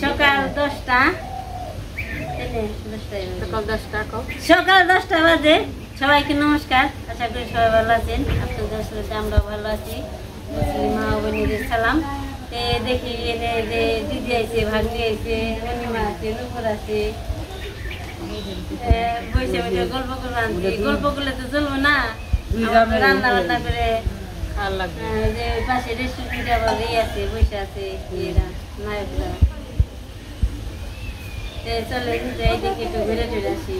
সকাল 10টা সকাল 10টা বাজে। সবাইকে নমস্কার, আশা করি সবাই ভালো আছেন। আপনাদের সাথে আমরা ভালো আছি। মুসলিম মা বোনেদের সালাম। দেখি এনে যে দিদি আছে, ভাগ্নি আছে, অনিমা আছে, নুপুর আছে, বসে বসে গল্প করবো। আনছি গল্প করলে তো চলবো না, রান্না বান্না করে যে পাশে রেস্টুরেন্টে আবার আছে, বসে আছে এরা নায়করা। চলে যাই দেখি একটু ঘুরে টুরে আসি।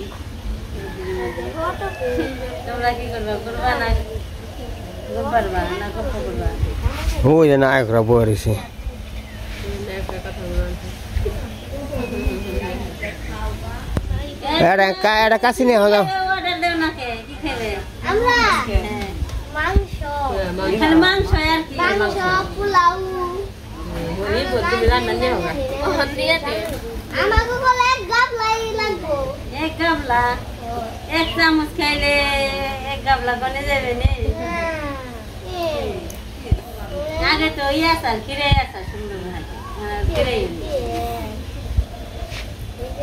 তোমরা কি করবা, করবা না পারবা না গল্প করবা? ওই যে নায়করা বসে এটা কাছে নিয়ে যাও। অর্ডার দেও না, কে কি খাবে? আমরা মাংস, খালি মাংস আর কি? মাংস পোলাও। ওই বলতে মিলান না নিয়ে হোগা ওখান দিয়ে দে। আমাকে বলে এক গাবলাই লাগবে। এক গাবলা, এক চামচ খাইলে এক গাবলা বনে যাবে নে। আগে তো ইয়া স্যার কিরে আসা সুন্দর হয় কিরে।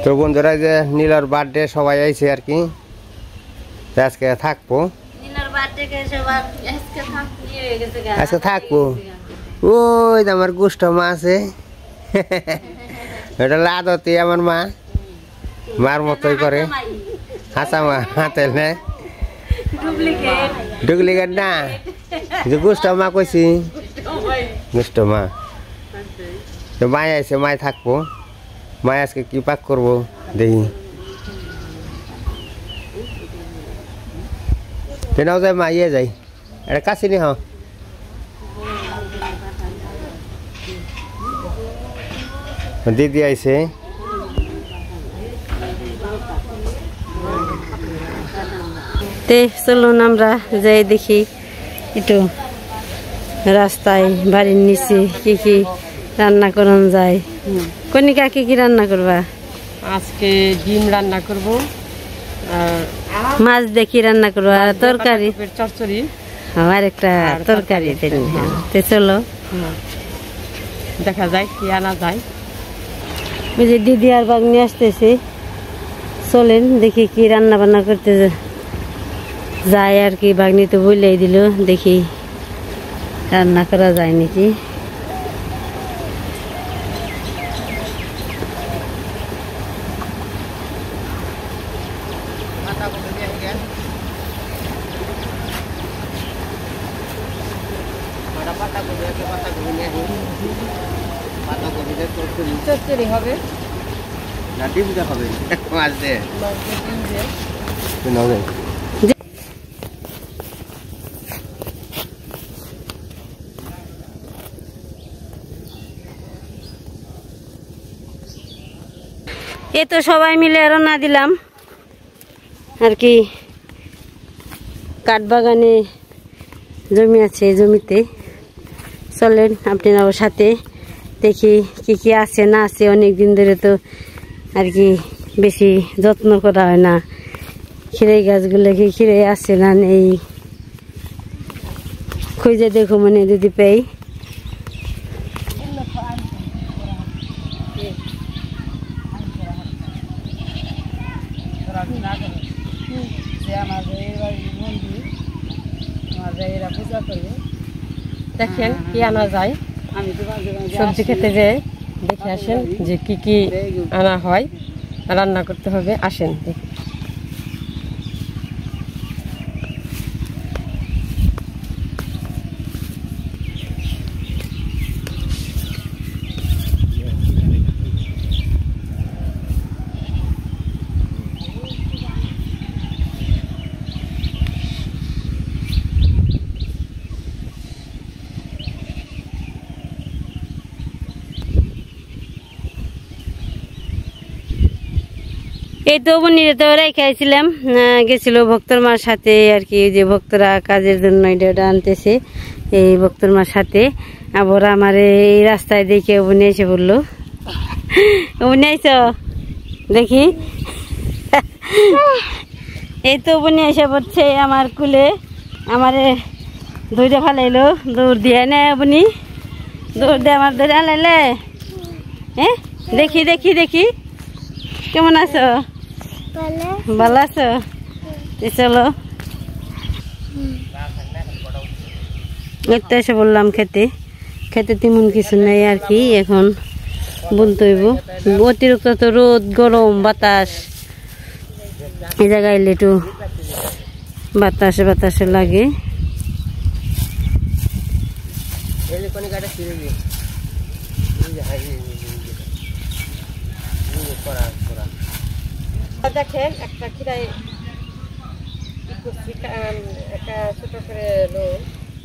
তো বন্ধুরা, যে নীলার বার্থডে সবাই আইছে আর কি, আজকে থাকবো। নীলার বার্থডে কে সবাই আজকে থাকবো। ওই আমার গুষ্ঠ মা আছে, এটা লাদতে আমার মা, মার মতোই করে। হাসা মা হাতে ডুপ্লিকেট না, যে গুষ্ঠ মা কইছি, গুষ্ঠ মা। তো মায় আছে, মায় থাকবো। মায় আজকে কি পাক করবো দেখি। তেনাও যায়, মা ইয়ে যাই, এটা কাছে নি। হ্যাঁ, দিদি আইছে। তে চলুন আমরা যাই দেখি একটু রাস্তায়, বাড়ির নিচে কি কি রান্না করন যায়। কনিকা কি কি রান্না করবা? আজকে ডিম রান্না করব, আর মাছ দেখি রান্না করবো, আর তরকারি চচ্চড়ি, আর একটা তরকারি। তে চলো দেখা যায় কি আনা যায়। ওই যে দিদি আর বাগনি আসতেছে, চলেন দেখি কি রান্না বান্না করতে যায় আর কি। বাগনি তো বলেই দিল, দেখি রান্না করা যায় নাকি। চচ্চড়ি হবে না, ডিম দে হবে, মাছ দে। এ তো সবাই মিলে রওনা দিলাম আর কি। কাঠবাগানে জমি আছে, জমিতে চলেন আপনারাও সাথে দেখি কি কি আছে না আছে। অনেকদিন ধরে তো আর কি বেশি যত্ন করা হয় না। খিরাই গাছগুলো কি খিরাই আছে না নেই খুঁজে দেখো মানে যদি পাই। দেখেন কি আনা যায়। সবজি খেতে যেয়ে দেখে আসেন যে কি কি আনা হয়, রান্না করতে হবে। আসেন দেখি। এই তো বনিরে তো রেখাইছিলাম, গেছিল ভক্তর মার সাথে আর কি। যে ভক্তরা কাজের জন্য এটা আনতেছে, এই ভক্তর মার সাথে। আবার আমার এই রাস্তায় দেখে বনি এসে বললো, বনি আইস দেখি। এই তো বনি এসে পড়ছে আমার কুলে, আমারে ধরে ফেলাইলো, দৌড় দিয়ে নে বনি, দৌড় দিয়ে আমার ধরে আনাইলে। হ্যাঁ দেখি দেখি দেখি কেমন আছো? ভালো আছো? চলো এসে বললাম খেতে খেতে তেমন কিছু নেই আর কি। এখন বলতে হইব অতিরিক্ত তো রোদ গরম বাতাস, এই জায়গায় এলে একটু বাতাসে বাতাসে লাগে। দেখেন একটা খিরাই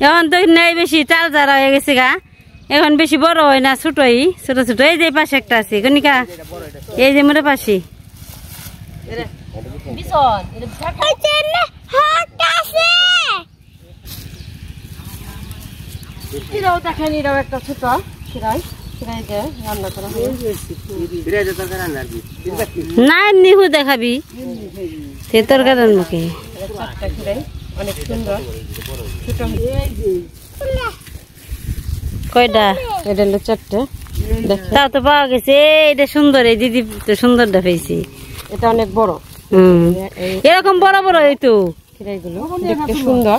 এখন তো নেই বেশি চাল যারা হয়ে গেছে গা, এখন বেশি বড় হয় না, ছোটই ছোট ছোট। এই যে পাশে একটা আছে কনিকা, এই যে মোটে পাশে দেখেন এরাও একটা ছোট খিরাই রান্না করা না নিহু দেখাবি তরকারির মুখে অনেক সুন্দর কয়টা এটা হলো চারটে তা তো পাওয়া গেছে। এটা সুন্দর, এই দিদি তো সুন্দরটা পেয়েছি, এটা অনেক বড়। এরকম বড় বড় এই তো খিরাইগুলো দেখতে সুন্দর।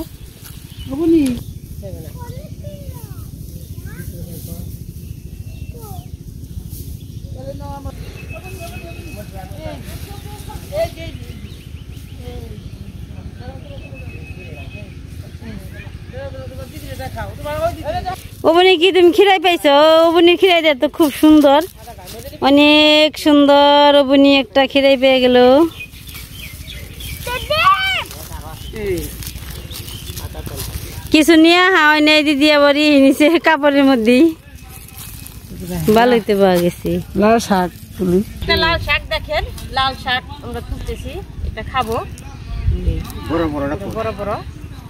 ওবনি কি তুমি খিরাই পাইছো? ওবনি খিরাই দেয় তো খুব সুন্দর, অনেক সুন্দর। ওবনি একটা খিরাই পেয়ে গেল। কিছু নিয়ে হাওয়াই নেই দিদি, আবার নিচে কাপড়ের মধ্যে ভালোইতে পাওয়া গেছে। লাল শাক তুলি, লাল শাক দেখেন, লাল শাক আমরা তুলতেছি, এটা খাবো। বড় বড় বড় বড়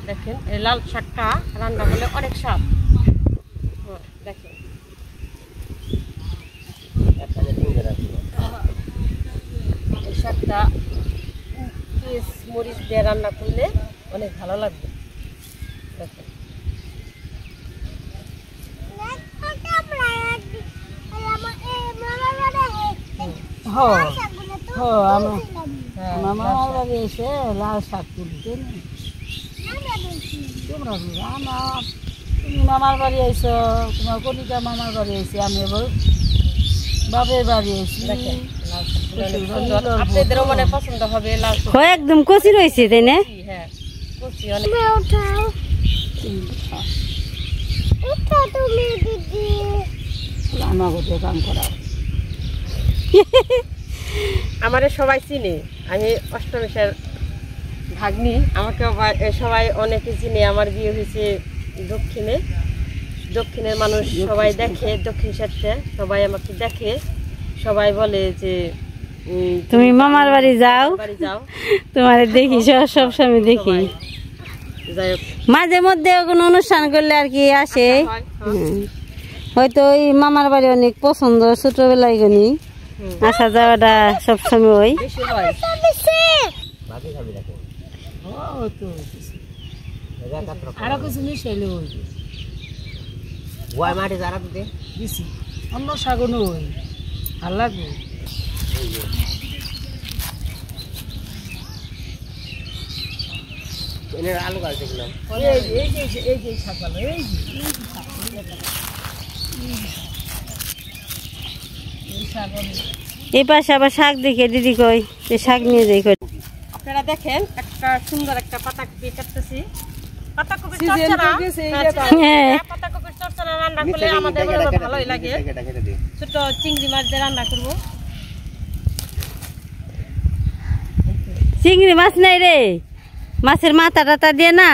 দেখেন, এই লাল শাকটা রান্না করলে অনেক স্বাদ। দেখেন এই শাকটা মরিচ দিয়ে রান্না করলে অনেক ভালো লাগবে। দেখেন লাল শাক তুলতে তুমি মামার বাড়ি আইছো, তোমার কলিকা মামার বাড়ি আইছি, আমি এবার বাপের বাড়ি আইছি। আপনাদেরও মনে পছন্দ হবে। একদম কচি রয়েছে তাই না? হ্যাঁ কচি অনেক। আমারে সবাই চিনে, আমি অষ্টমেশের ভাগ্নি, আমাকে সবাই অনেকে চিনে। আমার বিয়ে হয়েছে দক্ষিণে, দক্ষিণের মানুষ সবাই দেখে, দক্ষিণ সাইডে সবাই আমাকে দেখে, সবাই বলে যে তুমি মামার বাড়ি যাও, তোমার দেখি সব সময় দেখি। মাঝে মধ্যে কোনো অনুষ্ঠান করলে আর কি আসে, হয়তো ওই মামার বাড়ি অনেক পছন্দ, ছোটবেলায় গনি আসা যাওয়াটা সবসময় হয়। আরো কিছু মিশাইলে মাটি যারা দিতে দিছি, অন্য শাগুন ভাল লাগবে। আলু গাছ দেখলাম, এই শাক ভালো, এই পাশে আবার শাক দেখে দিদি কই শাক নিয়ে যাই। আপনারা দেখেন একটা সুন্দর একটা পাতাকপি কাটতেছি। পাতাকপির চচ্চড়া রান্না করলে আমাদের ভালোই লাগে। ছোট চিংড়ি মাছ দিয়ে রান্না করব। চিংড়ি মাছ নাই রে, মাছের মাথা টাতা দিয়ে না,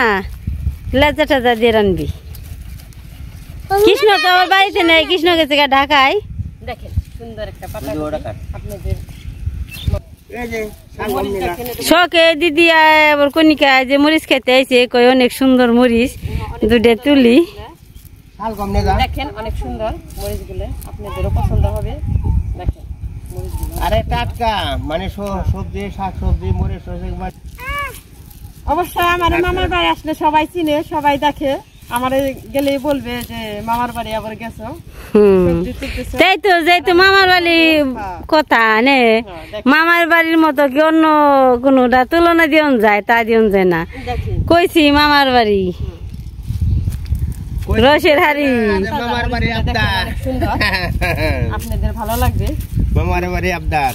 লেজা টাজা দিয়ে রানবি। কৃষ্ণ তো আমার বাড়িতে নেই, কৃষ্ণ গেছে ঢাকায়। দেখেন সুন্দর একটা পাতাকপি আপনাদের শখে দিদি আবার কনিকা যে মরিচ খেতে আইছে, কই অনেক সুন্দর মরিচ, দুটো তুলি। দেখেন অনেক সুন্দর মরিচ গুলো, আপনাদেরও পছন্দ হবে। দেখেন আরে টাটকা, মানে সবজি শাক সবজি মরিচ। অবশ্যই আমার মামার বাড়ি আসলে সবাই চিনে, সবাই দেখে, আমার গেলেই বলবে যে মামার বাড়ি আবার গেছো। তাই তো যাই তো মামার বাড়ি কথা নে, মামার বাড়ির মতো কি অন্য কোনোটা তুলনা দিয়ন যায়, তা দিয়ন যায় না। কইছি মামার বাড়ি রসের হাড়ি, মামার বাড়ি আবদার, আপনাদের ভালো লাগবে। মামার বাড়ি আবদার।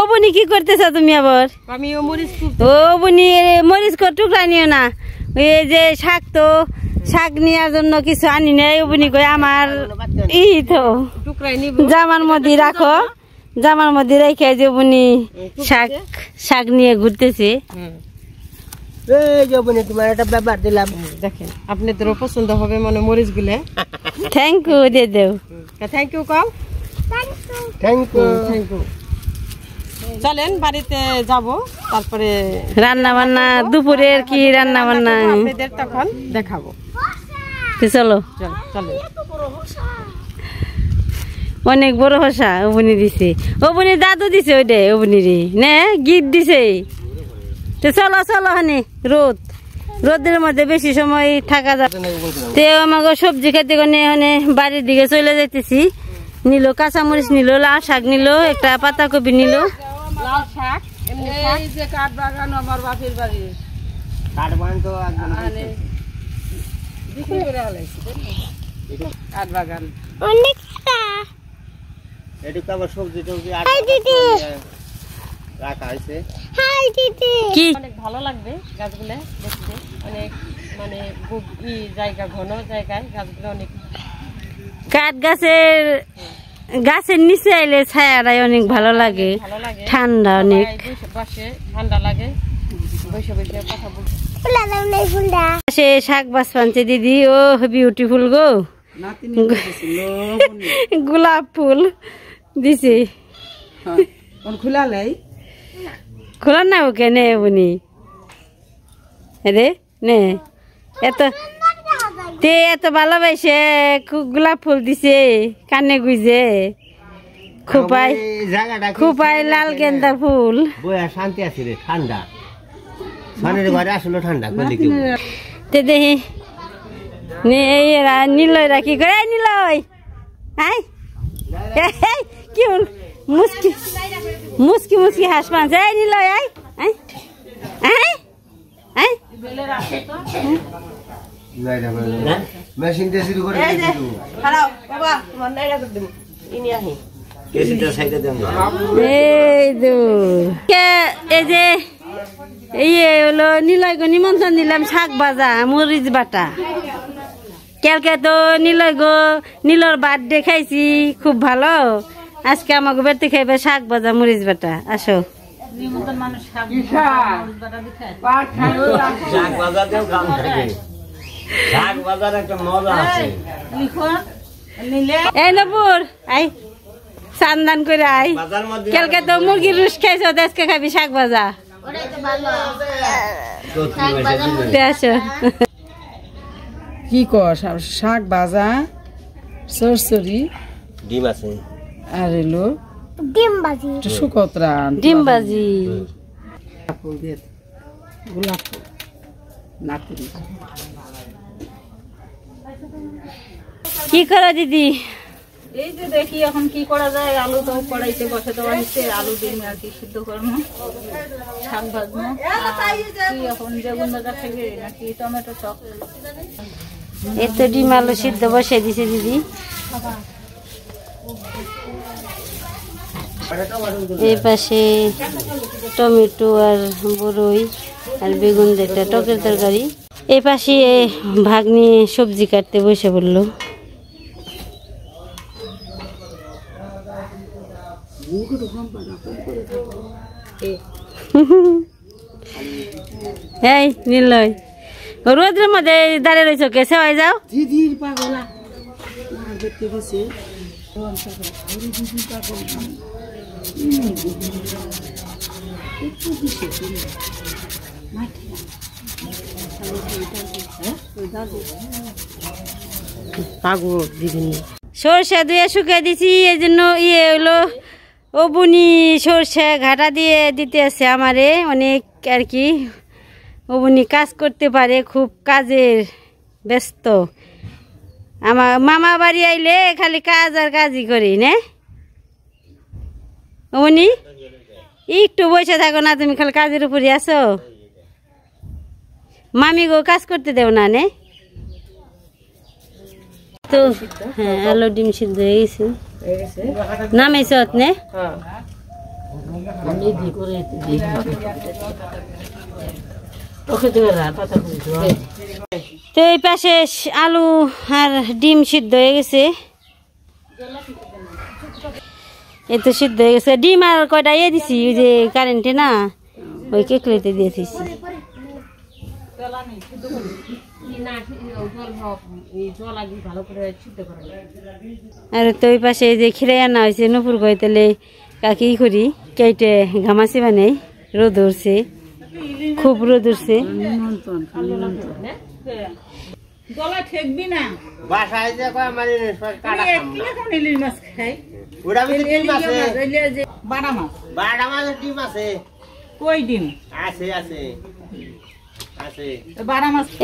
ও বনি কি করতেছ তুমি আবার? আমি মরিচ ও বনি মরিচ টুকরা নিও না, এই যে শাক তো শাক নেওয়ার জন্য কিছু আনি নাই। ও বনি কই আমার ই তো টুকরাই নিব, জামার মধ্যে রাখো, জামার মধ্যে রেখে যে বনি শাক শাক নিয়ে ঘুরতেছে। এই যে বনি তোমার একটা ব্যাপার দিলাম, দেখেন আপনাদেরও পছন্দ হবে মনে মরিচ গুলে। থ্যাংক ইউ দিয়ে দেও। থ্যাংক ইউ কও, থ্যাংক ইউ। Thank you. চলেন বাড়িতে যাব, তারপরে রান্না বান্না দুপুরের কি রান্না বান্না আপনাদের তখন দেখাবো। চলো চলেন। অনেক বড় হসা ওবনি দিছে, ওবনি দাদু দিছে ওইটা ওবনিরে নে গিফট দিছে। তো চলো চলো হানি, রোদের মধ্যে বেশি সময় থাকা যাবে। তো আমাকে সবজি খেতে গনে মানে বাড়ির দিকে চলে যাইতেছি। নিল কাঁচামরিচ, নিল লাল শাক, নিল একটা পাতাকপি, নিল লাল শাক। এই যে কাঠ বাগান আমার বাপের বাড়ি, কাঠ বাগান তো একদম বিক্রি করে হলাইছে কাঠ বাগান। অনেকটা এটু তো আবার সবজি টবজি রাখা হয়েছে। কি অনেক ভালো লাগবে গাছগুলো দেখতে, অনেক মানে জায়গা, ঘন জায়গায় গাছগুলো অনেক। কাঠ গাছের নিচে আইলে ছায়াটাই অনেক ভালো লাগে, ঠান্ডা অনেক বসে ঠান্ডা লাগে, বসে বসে কথা বলতে। সে শাক বাস পানছে দিদি, ও বিউটিফুল গো, গোলাপ ফুল দিছে। খোলা না ওকে নে উনি রে নে, এত ভালোবাসে গোলাপ ফুল দিছে কানে গুইজে, খুপাই লাল গেন্দা ফুল। শান্তি আছে রে, ঠান্ডা ঘরে আসলে ঠান্ডা তে দেখি নিলয়রা কি করে, নিলয় কি মুসকি মুসকি মুসকি হাস পানছে, নিলয় মেশিন দিয়ে শুরু করে এই যে হলো নিলয় গো নিমন্ত্রণ দিলাম শাক ভাজা মরিচ বাটা। কালকে তো নিলয় গো নীলর বার্থডে খাইছি খুব ভালো, আজকে আমাকে বেড়তে খাইবে শাক ভাজা মরিচ বাটা। আসো এই নপুর আই সান্দান করে আই, কালকে তো মুরগির রুশ খাইছো, আজকে খাবি শাক ভাজা। কি কর শাক ভাজা সরসরি ডিম আছে আর এলো ডিম ভাজি, সুকতরা ডিম ভাজি, গোলাপ ফুল নাতুরি। কি করো দিদি? এই যে দেখি এখন কি করা যায়, আলু তো কড়াইতে বসে দেওয়া হচ্ছে, আলু ডিম আর কি সিদ্ধ করবো, শাক ভাজবো। কি এখন বেগুন বাজার থেকে নাকি টমেটো চপ? এই তো ডিম আলু সিদ্ধ বসে দিছে দিদি। এই পাশে টমেটো আর বড়ই আর বেগুন একটা টকের তরকারি। এই পাশে ভাগ নিয়ে সবজি কাটতে বসে পড়লো। এই নিলয় রোদের মধ্যে দাঁড়িয়ে রয়েছ কে, সেওয়াই যাও। দিদির পাগলা দেখতে গেছে সরষে দিয়ে শুকিয়ে দিছি, এই জন্য হলো ও বুনি সরষে ঘাটা দিয়ে দিতে আছে আমারে অনেক আর কি। ও বুনি কাজ করতে পারে, খুব কাজের ব্যস্ত। আমার মামা বাড়ি আইলে খালি কাজ আর কাজই করি না। ও বুনি একটু বসে থাকো না, তুমি খালি কাজের উপরই আছো। মামি গো কাজ করতে দেও না নে। তো হ্যাঁ আলু ডিম সিদ্ধ হয়ে গেছে, নামাইছ নে। তো এই পাশে আলু আর ডিম সিদ্ধ হয়ে গেছে, এই তো সিদ্ধ হয়ে গেছে। ডিম আর কয়টা ইয়ে দিছি ওই যে কারেন্টে না, ওই কেকলেতে দিয়ে দিছি। আর তো ওই পাশে যে খিরাই আনা হয়েছে নুপুর গই, তাহলে কাকি করি কেটে ঘামাছি বানাই। রোদ উঠছে, খুব রোদ উঠছে।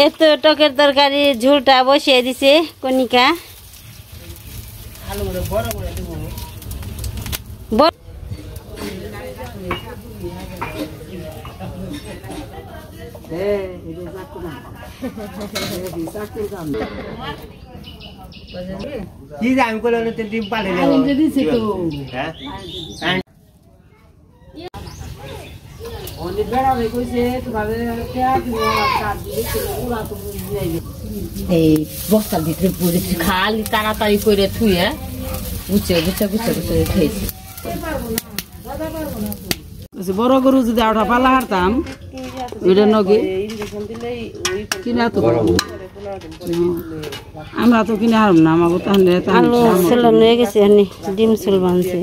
এত টকের তরকারি ঝোলটা বসিয়ে দিছে কনিকা। এই বস্তার ভিতরে পড়েছি, খালি তাড়াতাড়ি করে থুয়ে গুছে গুছে গুছে গুছে খেয়েছি। বড় গরু যদি আটা পালা হারতাম ওইটা নগে কিনা তো আমরা তো কিনে হারম না। আমাকে আলু ছোলানো হয়ে গেছে, ডিম ছোল বানছে।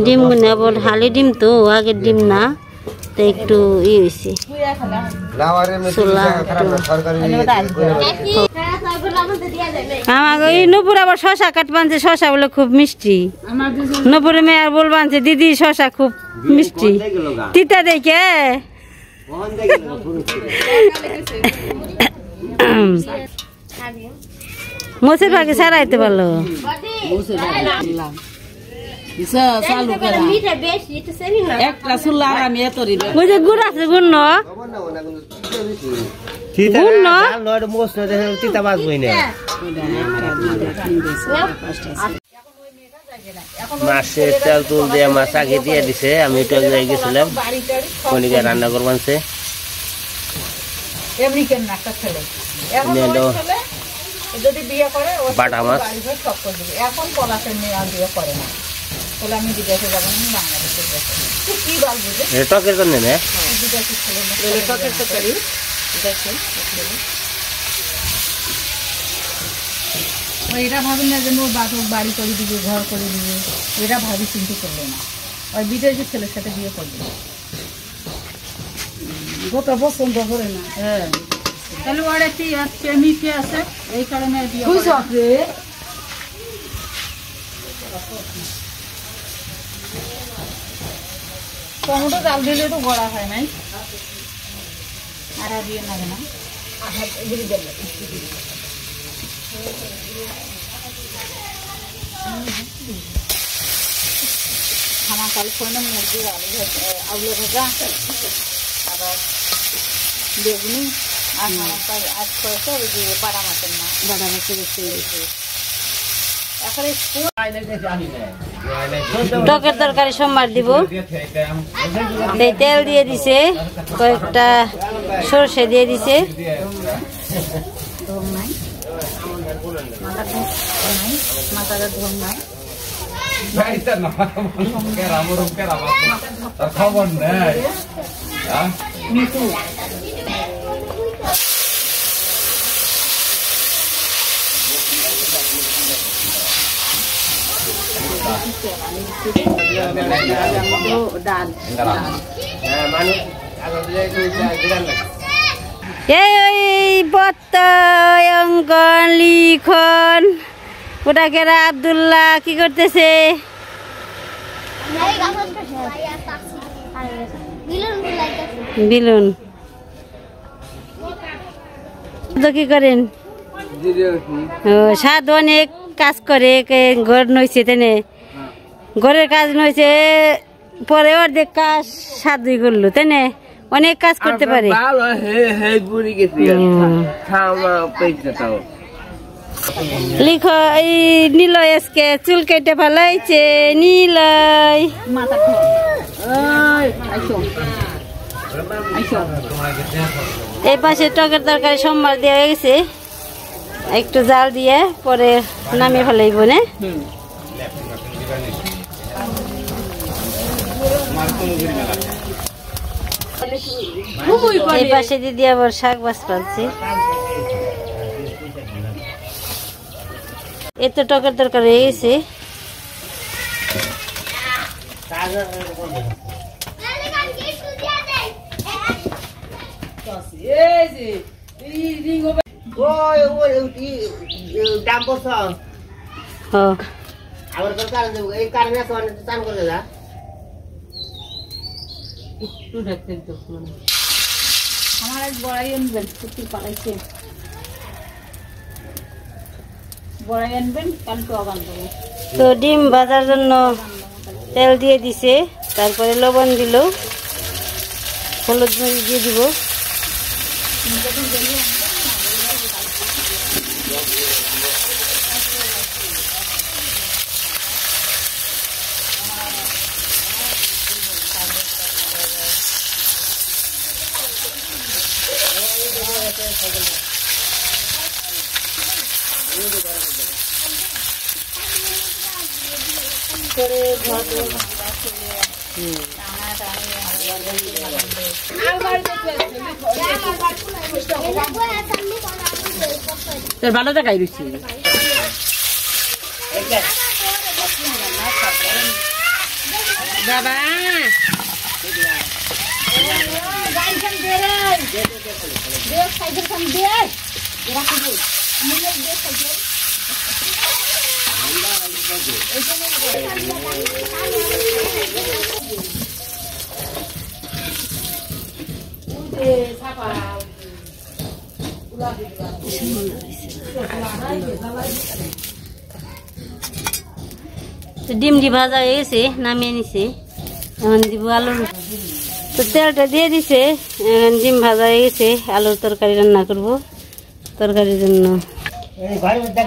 ডিম আবার হালি ডিম তো, আগের ডিম না, তো একটু ই হয়েছে। আমাকে এই নপুর আবার শশা কাট বানছে, শশা বলে খুব মিষ্টি। নপুরে মেয়ে আর বল বানছে দিদি শশা খুব মিষ্টি, তিতা দেখে মোছের ভাগে সারাইতে পারলো। ওই যে গুড় আছে, গুড় মাছের তেল তুল দিয়ে মাছ আগে দিয়ে দিছে। আমি একটু আগে গেছিলাম কনিকা রান্না করবানছে। বাটা মাছ এখন পলাশের মেয়ে আর বিয়ে করে না, বলে আমি বিদেশে যাবো না, বাংলাদেশে কি বলবো টকের জন্য না টকের তরকারি। দেখেন এরা ভাবি না যে মোর বাড়ি করে দিবে, ঘর করে দিবে, এরা ভাবি চিন্তা করবে না। ওই বিদেশি ছেলের সাথে বিয়ে করবে, গোটা পছন্দ করে না। হ্যাঁ তাহলে ওর একটি প্রেমিকে আছে, এই কারণে টমেটো জাল দিলে তো গড়া হয় নাই, আর দিয়ে লাগে না। আমার কাল ফোনে মুরগির আলু ভাজা, আবার বেগুনি, আর আমার আজ করেছে ওই যে বাড়া মাছের না, বাড়া মাছের টকের তরকারি সোমবার দিব। তেল দিয়ে দিছে, কয়েকটা সরষে দিয়ে দিছে। খবর নেই এই অঙ্কন লিখন ওটা কেরা আব্দুল্লাহ কি করতেছে? বিলুন তো কি করেন? সাদ অনেক কাজ করে, ঘর নইছে তেনে ঘরের কাজ নইছে, পরে অর্ধেক কাজ সাদই করলো তেনে, অনেক কাজ করতে পারে। লিখো এই নিলয় আজকে চুল কেটে ফেলাইছে, নিলয় এই পাশে টকের তরকারি সোমবার দেওয়া হয়ে গেছে, একটু জাল দিয়ে পরে নামিয়ে ফেলাইব না। এই পাশে দিদি আবার শাক বাস পাচ্ছে, এত টকের তরকারি হয়ে গেছে। আমার এক বড়াই আনবেন, সত্যি পালাইছে বড়াই আনবেন, কালকে আবার দেবো। তো ডিম ভাজার জন্য তেল দিয়ে দিছে, তারপরে লবণ দিল, হলুদ মরিচ দিয়ে দিব। তোর ভালো টাকাই রয়েছে বাবা। ডিমটি ভাজা হয়ে গেছে, নামিয়ে নিছে, এখন দিব আলুর। তো তেলটা দিয়ে দিছে, এখন ডিম ভাজা হয়ে গেছে, আলুর তরকারি রান্না করব। তরকারির জন্য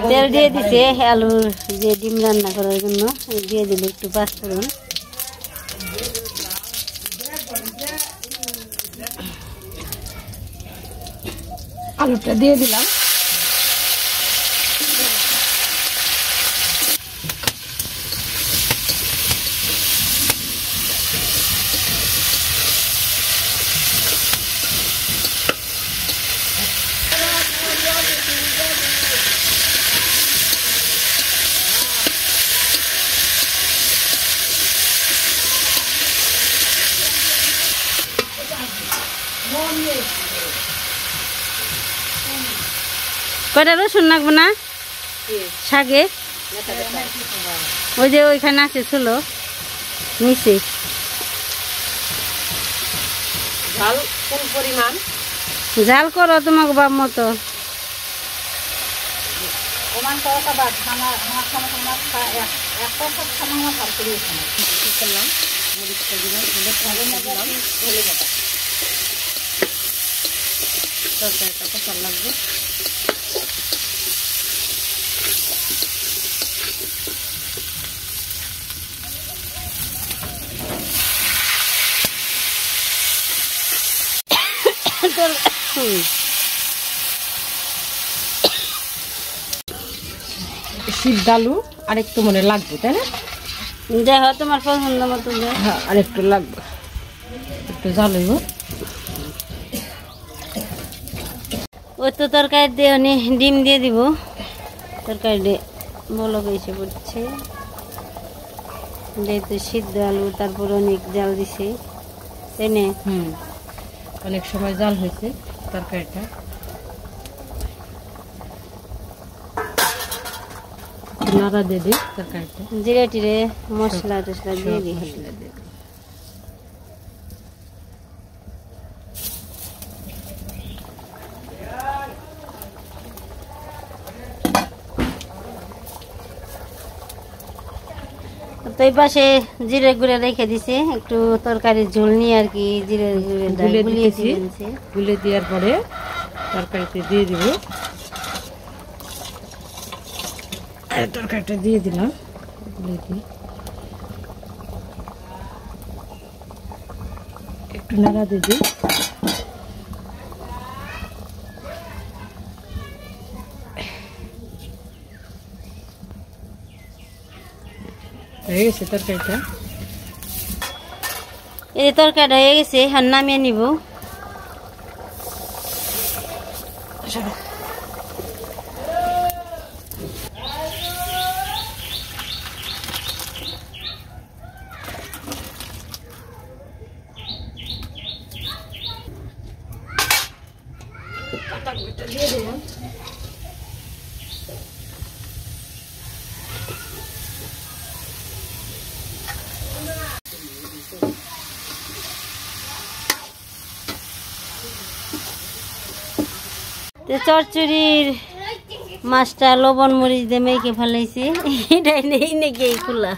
তেল দিয়ে দিছে, আলুর যে ডিম রান্না করার জন্য দিয়ে দিল একটু পাঁচফোড়ন। আলুটা দিয়ে দিলাম, কয়টা রসুন লাগবো না শাকে? ওই যে ওইখানে আছে ছিল নিচে। ঝাল কোন পরিমাণ? ঝাল করো তোমাকে বাপ মতো। ওমান করাটা বাদ, আমার আমার খানা একটা সব খানা আমার ভালো করে করলাম, মরিচটা দিলাম, তরকারিটা পছন্দ লাগবে। সিদ্ধ আলু আর একটু মনে লাগবে, তাই না? দেখো তোমার পছন্দ মতো। হ্যাঁ, আর একটু লাগবে, একটু জাল হইব। ওই তো তরকারি দিয়ে ডিম দিয়ে দিব। তরকারি দিয়ে বলক এসে পড়ছে, যেহেতু সিদ্ধ আলু, তারপর অনেক জাল দিছে, তাই না? অনেক সময় জাল হয়েছে তরকারিটা। নাড়া দিয়ে দিই তরকারিটা, জিরে টিরে মশলা টসলা দিয়ে দিই। তো এই পাশে জিরে গুঁড়ে রেখে দিছে, একটু তরকারির ঝোল নিয়ে আর কি জিরে গুঁড়ে গুলিয়ে দিয়েছে। গুলে দেওয়ার পরে তরকারিতে দিয়ে দিব। তরকারিটা দিয়ে দিলাম, গুলে দিই, একটু নাড়া দিয়ে দিই। হয়ে গেছে তরকারিটা। এই তরকারিটা হয়ে গেছে, আর নামিয়ে নিব। চচ্চড়ির মাছটা লবণ মরিচ দিয়ে মেখে ফেলাইছি, এটাই নেই নাকি এই খোলা।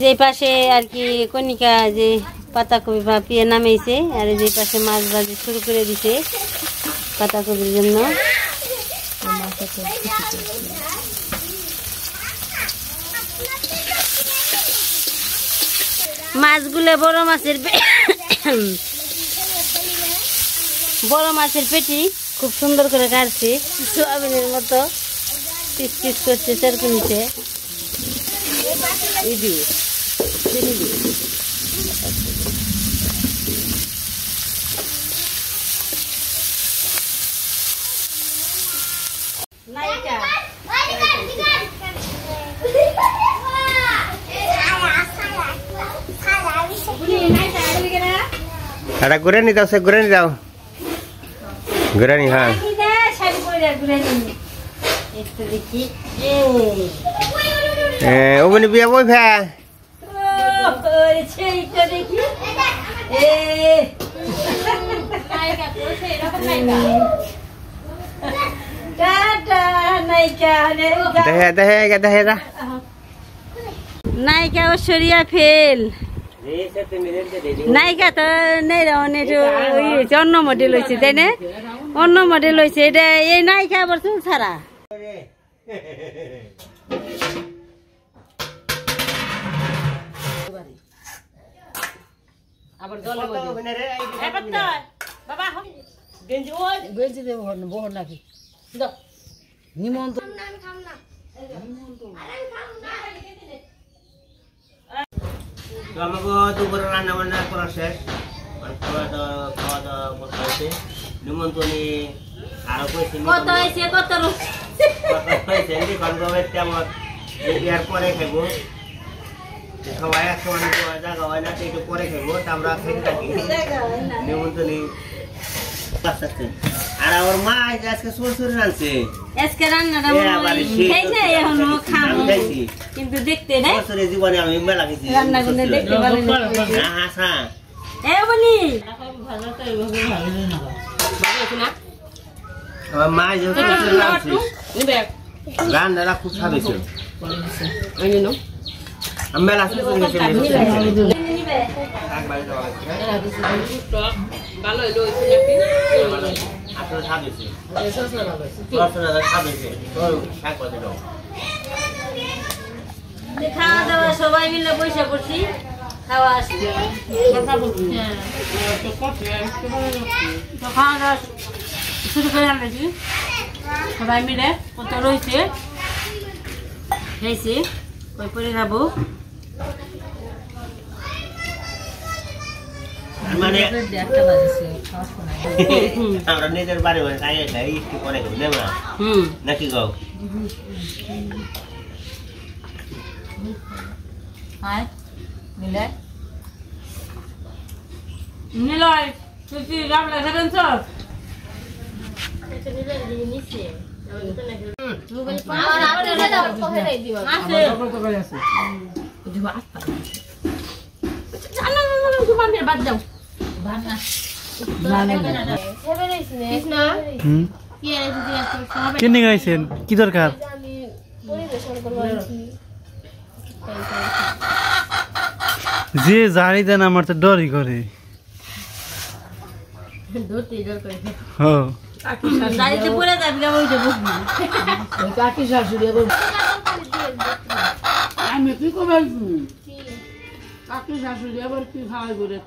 যে পাশে আর কি কণিকা যে পাতাকপি ভাপিয়ে নামাইছে, আর যে পাশে মাছ ভাজি শুরু করে দিছে পাতাকপির জন্য। মাছগুলো বড় মাছের পেটি খুব সুন্দর করে কাটছে, সোয়াবিনের মতো পিস পিস করছে চারকুনিতে। এটা ঘুরে নি দাও, সে ঘুরে নি দাও, ঘুরে নি। হ্যাঁ ওখানে বিয়ে বই ভ্যা নায়িকা ঐশ্বরিয়া ফেল, নায়িকা তো নেই অন্য মডেল হয়েছে, তাই না? অন্য মডেল হয়েছে এটা। এই নায়িকা আবার চুল ছাড়া। আমাকে দুপুরে রান্না বান্না করা শেষ, খাওয়া দাওয়া করতে হয়েছে। নিমন্ত্রণী আরো বিয়ার পরে খাইবো, সবাই একসঙ্গে জায়গা হয় না, একটু পরে খাইবো, আমরা খাইতে থাকি নিমন্ত্রণী। আর আমার মা আজকে সরষে রাঁধছে, কিন্তু দেখতে জীবনে আমি মেলা খেয়েছি। আমার মা রান্নাটা খুব স্বাদ হয়েছে। মেলা খাওয়া দাওয়া সবাই মিলে বসে পড়ছি, খাওয়া আসছে। খাওয়া দাওয়া শুরু করে আনছি সবাই মিলে, কত রয়েছে খাইছি, কই পরে খাবো। মানে আমরা নিজের বাড়ি খাই খাই একটু পরে খাই নাকি গাও নিলয় তুই কি গাবলা খেলেন সব কিনে গাইছেন কি দরকার যে জানি দেন আমার তো ডরই করে আমি কি করবো কাকি শাশুড়ি আবার কি খাওয়াই করে